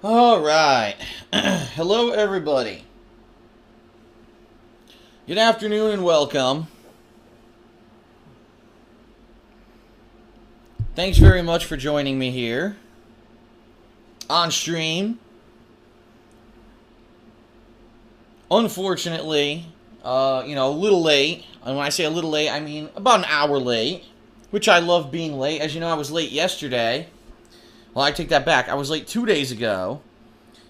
All right. Hello, everybody. Good afternoon and welcome. Thanks very much for joining me here on stream. Unfortunately, a little late. And when I say a little late, I mean about an hour late, which I love being late. As you know, I was late yesterday. Well, I take that back. I was late 2 days ago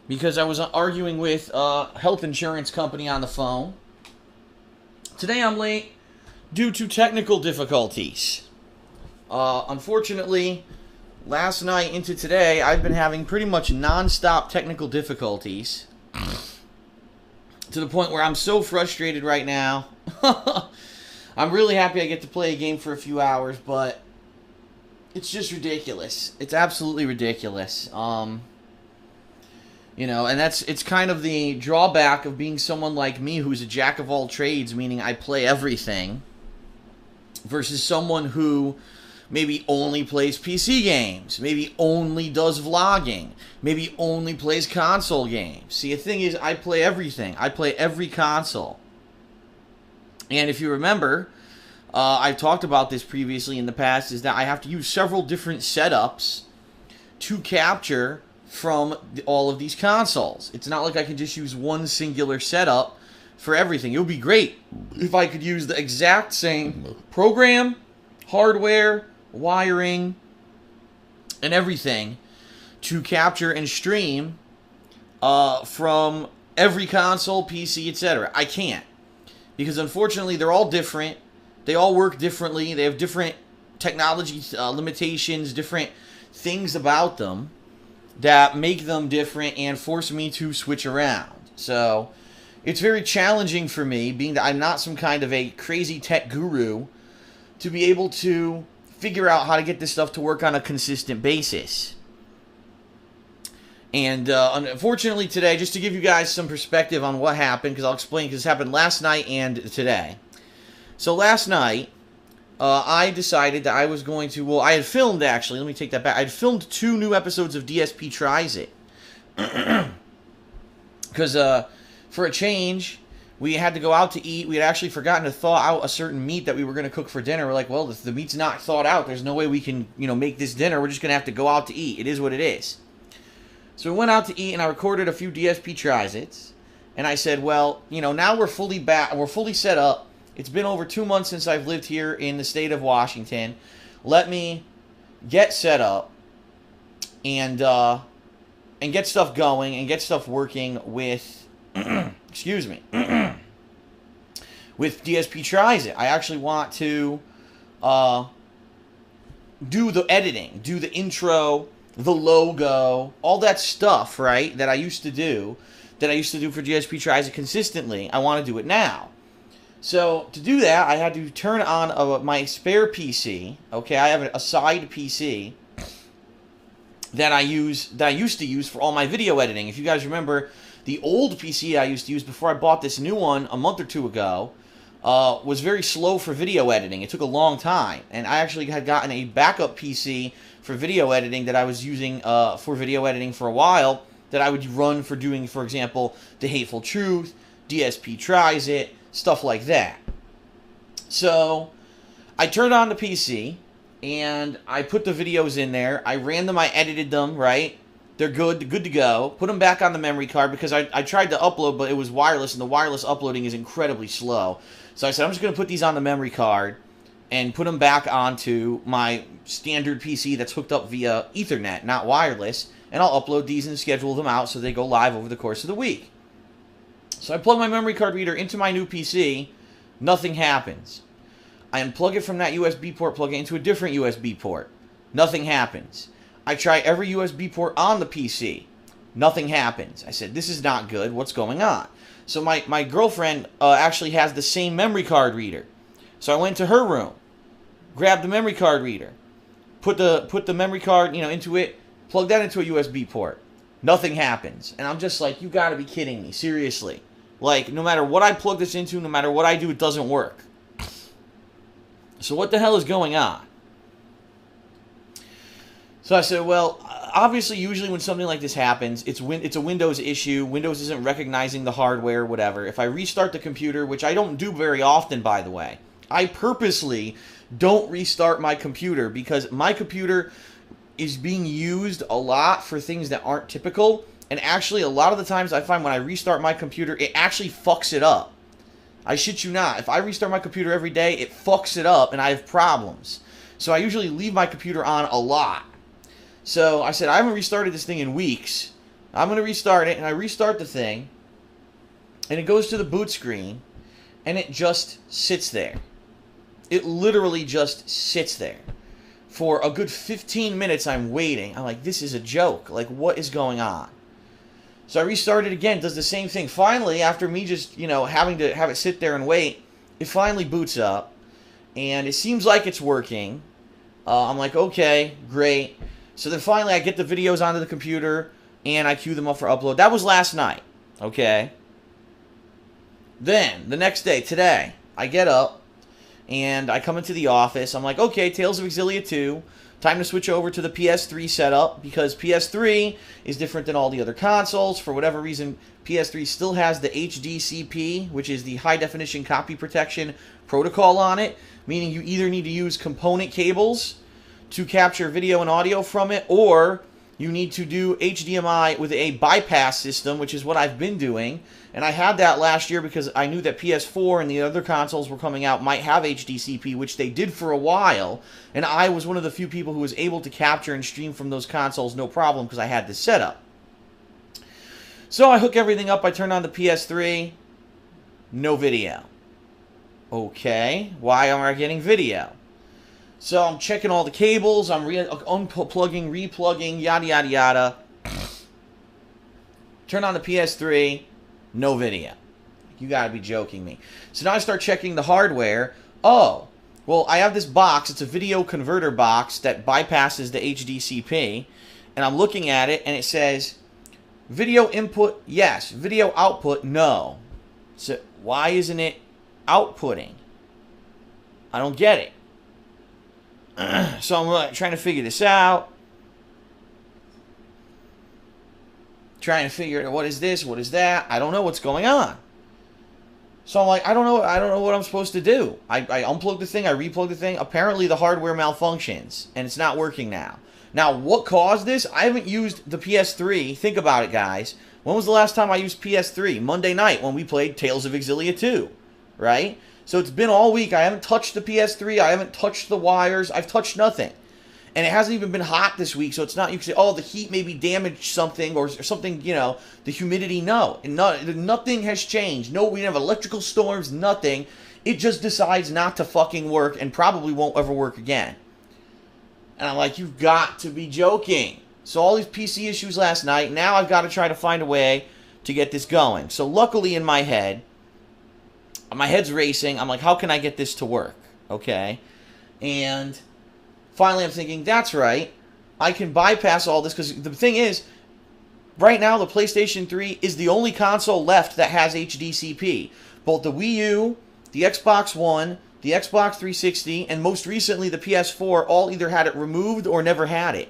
because I was arguing with a health insurance company on the phone. Today I'm late due to technical difficulties. Unfortunately, last night into today, I've been having pretty much non-stop technical difficulties to the point where I'm so frustrated right now. I'm really happy I get to play a game for a few hours, but it's just ridiculous. It's absolutely ridiculous. And it's kind of the drawback of being someone like me who's a jack of all trades, meaning I play everything, versus someone who maybe only plays PC games, maybe only does vlogging, maybe only plays console games. See, the thing is, I play everything. I play every console. And if you remember, I've talked about this previously in the past, is that I have to use several different setups to capture from all of these consoles. It's not like I can just use one singular setup for everything. It would be great if I could use the exact same program, hardware, wiring, and everything to capture and stream from every console, PC, etc. I can't. Because unfortunately, they're all different. They all work differently. They have different technology limitations, different things about them that make them different and force me to switch around. So it's very challenging for me, being that I'm not some kind of a crazy tech guru, to be able to figure out how to get this stuff to work on a consistent basis. And unfortunately today, just to give you guys some perspective on what happened, because I'll explain, because this happened last night and today. So last night, I decided that I was going to, well, I had filmed, actually, let me take that back. I had filmed 2 new episodes of DSP Tries It. Because for a change, we had to go out to eat. We had actually forgotten to thaw out a certain meat that we were going to cook for dinner. We're like, well, if the meat's not thawed out, there's no way we can, make this dinner. We're just going to have to go out to eat. It is what it is. So we went out to eat, and I recorded a few DSP Tries Its. And I said, well, now we're fully back. We're fully set up. It's been over 2 months since I've lived here in the state of Washington. Let me get set up and get stuff going and get stuff working with, excuse me, with DSP Tries It. I actually want to do the editing, do the intro, the logo, all that stuff, right, that I used to do for DSP Tries It consistently. I want to do it now. So to do that, I had to turn on my spare PC. Okay, I have a side PC that I used to use for all my video editing. If you guys remember, the old PC I used to use before I bought this new one a month or 2 ago was very slow for video editing. It took a long time, and I actually had gotten a backup PC for video editing that I was using for video editing for a while, that I would run for doing, for example, The Hateful Truth, DSP Tries It, stuff like that. So I turned on the PC and I put the videos in there. I ran them, I edited them, right? They're good to go. Put them back on the memory card because I tried to upload, but it was wireless, and the wireless uploading is incredibly slow. So I said, I'm just going to put these on the memory card and put them back onto my standard PC that's hooked up via Ethernet, not wireless, and I'll upload these and schedule them out so they go live over the course of the week. So I plug my memory card reader into my new PC, nothing happens. I unplug it from that USB port, plug it into a different USB port, nothing happens. I try every USB port on the PC, nothing happens. I said, this is not good, what's going on? So my girlfriend actually has the same memory card reader. So I went to her room, grabbed the memory card reader, put the memory card, into it, plug that into a USB port. Nothing happens. And I'm just like, you gotta be kidding me, seriously. Like, no matter what I plug this into, no matter what I do, it doesn't work. So what the hell is going on? So I said, well, obviously, usually when something like this happens, it's a Windows issue. Windows isn't recognizing the hardware, whatever. If I restart the computer, which I don't do very often, by the way, I purposely don't restart my computer because my computer is being used a lot for things that aren't typical. And actually, a lot of the times I find when I restart my computer, it actually fucks it up. I shit you not. If I restart my computer every day, it fucks it up and I have problems. So I usually leave my computer on a lot. So I said, I haven't restarted this thing in weeks. I'm going to restart it, and I restart the thing, and it goes to the boot screen, and it just sits there. It literally just sits there. For a good 15 minutes, I'm waiting. I'm like, this is a joke. Like, what is going on? So I restart it again, does the same thing. Finally, after me just, having to have it sit there and wait, it finally boots up, and it seems like it's working. I'm like, okay, great. So then finally I get the videos onto the computer, and I queue them up for upload. That was last night, okay? Then, the next day, today, I get up, and I come into the office. I'm like, okay, Tales of Exilia 2. Time to switch over to the PS3 setup, because PS3 is different than all the other consoles. For whatever reason, PS3 still has the HDCP, which is the High Definition Copy Protection Protocol on it, meaning you either need to use component cables to capture video and audio from it, or you need to do HDMI with a bypass system, which is what I've been doing. And I had that last year because I knew that PS4 and the other consoles were coming out might have HDCP, which they did for a while. And I was one of the few people who was able to capture and stream from those consoles no problem because I had this setup. So I hook everything up. I turn on the PS3. No video. Okay, why am I getting video? So I'm checking all the cables. I'm unplugging, replugging, yada, yada, yada. Turn on the PS3. No video. You gotta be joking me. So now I start checking the hardware. Oh, well, I have this box. It's a video converter box that bypasses the HDCP. And I'm looking at it, and it says, video input, yes. Video output, no. So why isn't it outputting? I don't get it. So I'm trying to figure this out. Trying to figure out what is this, what is that. I don't know what's going on. So I'm like, I don't know what I'm supposed to do. I unplug the thing, I replug the thing. Apparently the hardware malfunctions, and it's not working now. Now, what caused this? I haven't used the PS3. Think about it, guys. When was the last time I used PS3? Monday night when we played Tales of Exilia 2, right? So it's been all week. I haven't touched the PS3. I haven't touched the wires. I've touched nothing. And it hasn't even been hot this week, so it's not, you can say, oh, the heat maybe damaged something or something, the humidity. No, nothing has changed. No, we didn't have electrical storms, nothing. It just decides not to fucking work and probably won't ever work again. And I'm like, you've got to be joking. So all these PC issues last night, now I've got to try to find a way to get this going. So luckily in my head, my head's racing. I'm like, how can I get this to work? Okay. And finally, I'm thinking, that's right. I can bypass all this because the thing is, right now, the PlayStation 3 is the only console left that has HDCP. Both the Wii U, the Xbox One, the Xbox 360, and most recently the PS4 all either had it removed or never had it.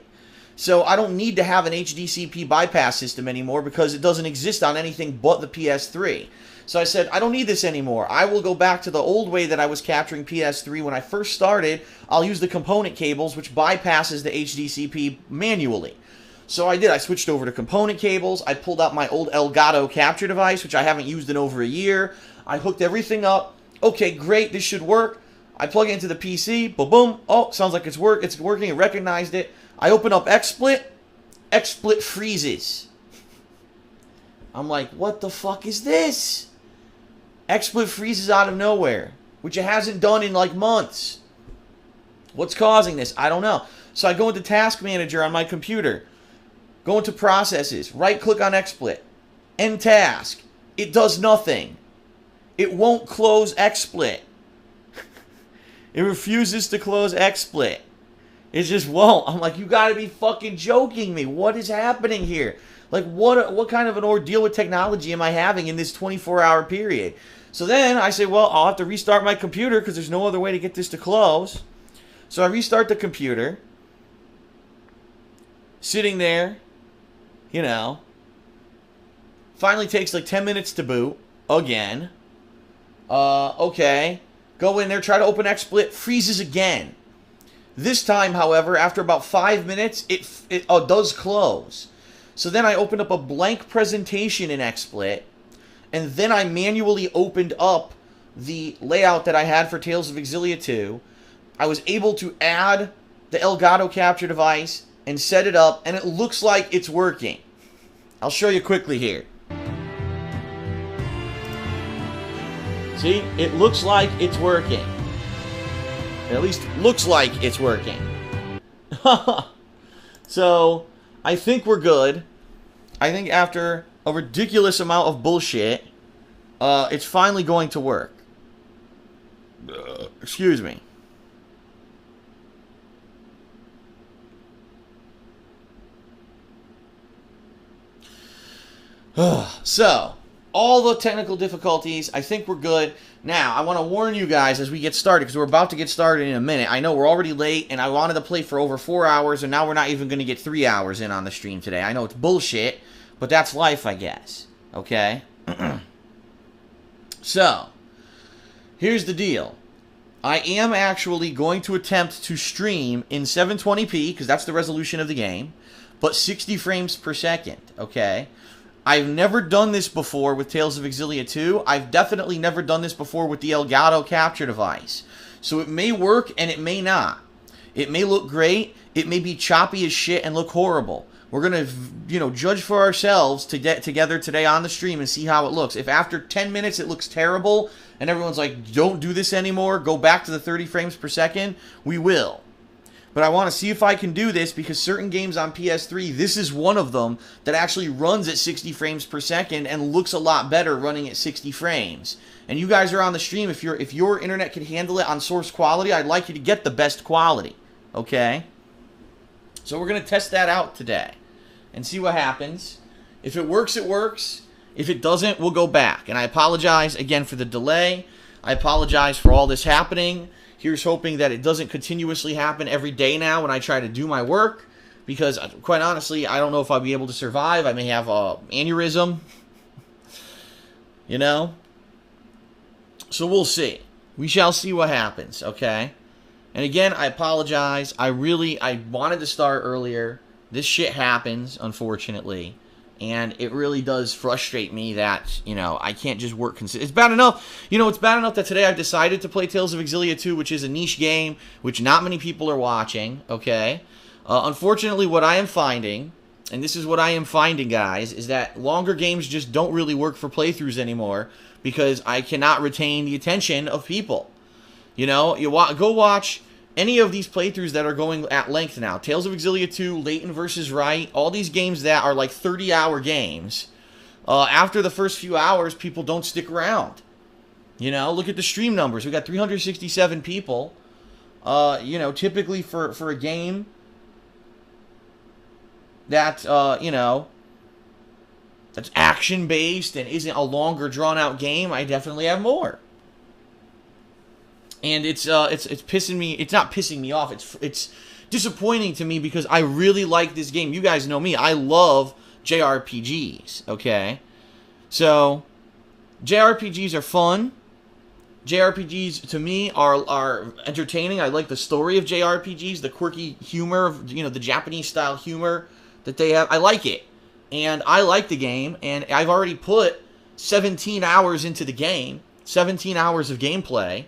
So I don't need to have an HDCP bypass system anymore because it doesn't exist on anything but the PS3. So I said, I don't need this anymore. I will go back to the old way that I was capturing PS3 when I first started. I'll use the component cables, which bypasses the HDCP manually. So I did. I switched over to component cables. I pulled out my old Elgato capture device, which I haven't used in over a year. I hooked everything up. Okay, great. This should work. I plug it into the PC. Boom, boom. Oh, sounds like it's working. It recognized it. I open up XSplit. XSplit freezes. I'm like, what the fuck is this? XSplit freezes out of nowhere, which it hasn't done in like months. What's causing this? I don't know. So I go into Task Manager on my computer, go into Processes, right-click on XSplit, End Task. It does nothing. It won't close XSplit. It refuses to close XSplit. It just won't. I'm like, you gotta be fucking joking me. What is happening here? Like, what kind of an ordeal with technology am I having in this 24-hour period? So then I say, well, I'll have to restart my computer because there's no other way to get this to close. So I restart the computer. sitting there, you know. Finally takes like 10 minutes to boot. Again. Okay. Go in there, try to open XSplit, freezes again. This time, however, after about 5 minutes, it does close. So then I opened up a blank presentation in XSplit, and then I manually opened up the layout that I had for Tales of Exilia 2. I was able to add the Elgato capture device and set it up, and it looks like it's working. I'll show you quickly here. See, it looks like it's working. At least looks like it's working. So, I think we're good. I think after a ridiculous amount of bullshit, it's finally going to work. Excuse me. So, all the technical difficulties, I think we're good. Now, I want to warn you guys as we get started, because we're about to get started in a minute. I know we're already late, and I wanted to play for over 4 hours, and now we're not even going to get 3 hours in on the stream today. I know it's bullshit, but that's life, I guess. Okay? So, here's the deal. I am actually going to attempt to stream in 720p, because that's the resolution of the game, but 60 frames per second, okay? I've never done this before with Tales of Exilia 2. I've definitely never done this before with the Elgato capture device. So it may work and it may not. It may look great. It may be choppy as shit and look horrible. We're going to, judge for ourselves to get together today on the stream and see how it looks. If after 10 minutes it looks terrible and everyone's like, don't do this anymore, go back to the 30 frames per second, we will. But I want to see if I can do this, because certain games on PS3, this is one of them that actually runs at 60 frames per second and looks a lot better running at 60 frames. And you guys are on the stream. If your internet can handle it on source quality, I'd like you to get the best quality. Okay? So we're going to test that out today and see what happens. If it works, it works. If it doesn't, we'll go back. And I apologize again for the delay. I apologize for all this happening. Here's hoping that it doesn't continuously happen every day now when I try to do my work, because quite honestly, I don't know if I'll be able to survive. I may have an aneurysm, So we'll see. We shall see what happens, okay? And again, I apologize. I wanted to start earlier. This shit happens, unfortunately. And it really does frustrate me that, I can't just work consistently. It's bad enough, it's bad enough that today I've decided to play Tales of Exilia 2, which is a niche game, which not many people are watching, okay? Unfortunately, what I am finding, and this is what I am finding, guys, is that longer games just don't really work for playthroughs anymore, because I cannot retain the attention of people. Go watch any of these playthroughs that are going at length now. Tales of Exilia 2, Leighton vs. Wright, all these games that are like 30-hour games. After the first few hours, people don't stick around. Look at the stream numbers. We got 367 people. Typically for a game that, that's action-based and isn't a longer, drawn-out game, I definitely have more. And it's pissing me. It's not pissing me off. It's disappointing to me, because I really like this game. You guys know me. I love JRPGs. Okay, so JRPGs are fun. JRPGs to me are entertaining. I like the story of JRPGs, the quirky humor of the Japanese style humor that they have. I like it, and I like the game. And I've already put 17 hours into the game. 17 hours of gameplay.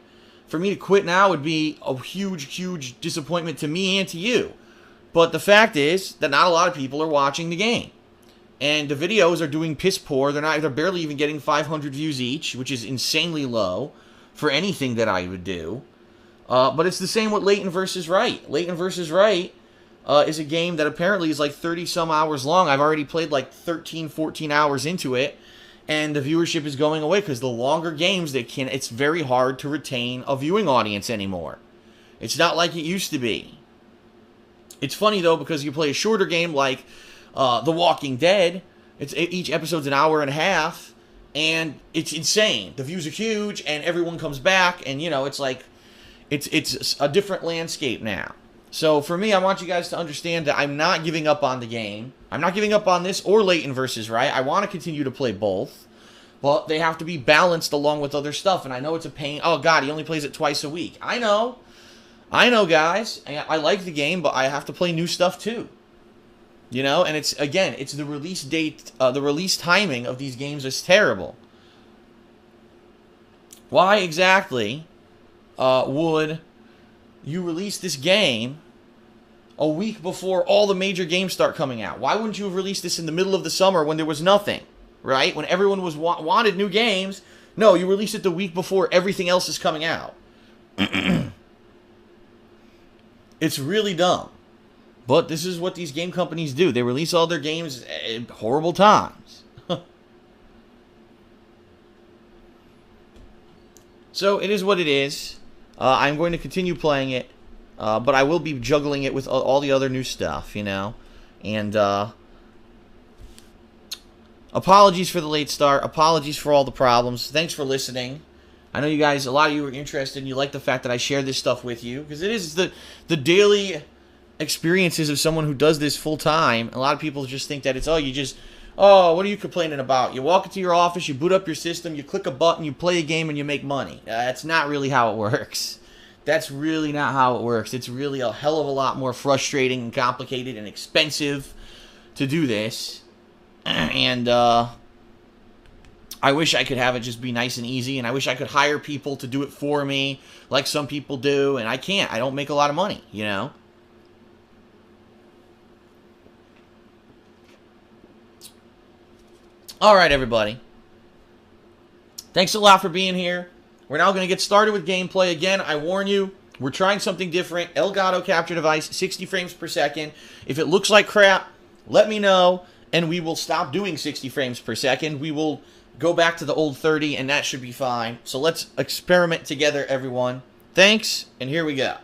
For me to quit now would be a huge, huge disappointment to me and to you. But the fact is that not a lot of people are watching the game. And the videos are doing piss poor. They're barely even getting 500 views each, which is insanely low for anything that I would do. But it's the same with Leighton vs. Wright. Leighton vs. Wright is a game that apparently is like 30-some hours long. I've already played like 13, 14 hours into it. And the viewership is going away, because the longer games, it's very hard to retain a viewing audience anymore. It's not like it used to be. It's funny, though, because you play a shorter game like The Walking Dead. Each episode's an hour and a half, and it's insane. The views are huge, and everyone comes back, and, it's like, it's a different landscape now. So for me, I want you guys to understand that I'm not giving up on the game. I'm not giving up on this or Leighton versus Right. I want to continue to play both. But they have to be balanced along with other stuff. And I know it's a pain. Oh, God, he only plays it twice a week. I know. I know, guys. I like the game, but I have to play new stuff, too. You know? And it's, again, it's the release date, the release timing of these games is terrible. Why exactly would you release this game a week before all the major games start coming out? Why wouldn't you have released this in the middle of the summer when there was nothing? Right? When everyone was wanted new games. No, you release it the week before everything else is coming out. It's really dumb. But this is what these game companies do. They release all their games at horrible times. So it is what it is. I'm going to continue playing it. But I will be juggling it with all the other new stuff, you know. And, apologies for the late start. Apologies for all the problems. Thanks for listening. I know you guys, a lot of you are interested and you like the fact that I share this stuff with you. Because it is the daily experiences of someone who does this full time. A lot of people just think that it's, what are you complaining about? You walk into your office, you boot up your system, you click a button, you play a game, and you make money. That's not really how it works. That's really not how it works. It's really a hell of a lot more frustrating and complicated and expensive to do this. And I wish I could have it just be nice and easy, and I wish I could hire people to do it for me like some people do, and I can't. I don't make a lot of money, you know? All right, everybody. Thanks a lot for being here. We're now going to get started with gameplay. Again, I warn you, we're trying something different. Elgato capture device, 60 frames per second. If it looks like crap, let me know, and we will stop doing 60 frames per second. We will go back to the old 30, and that should be fine. So let's experiment together, everyone. Thanks, and here we go.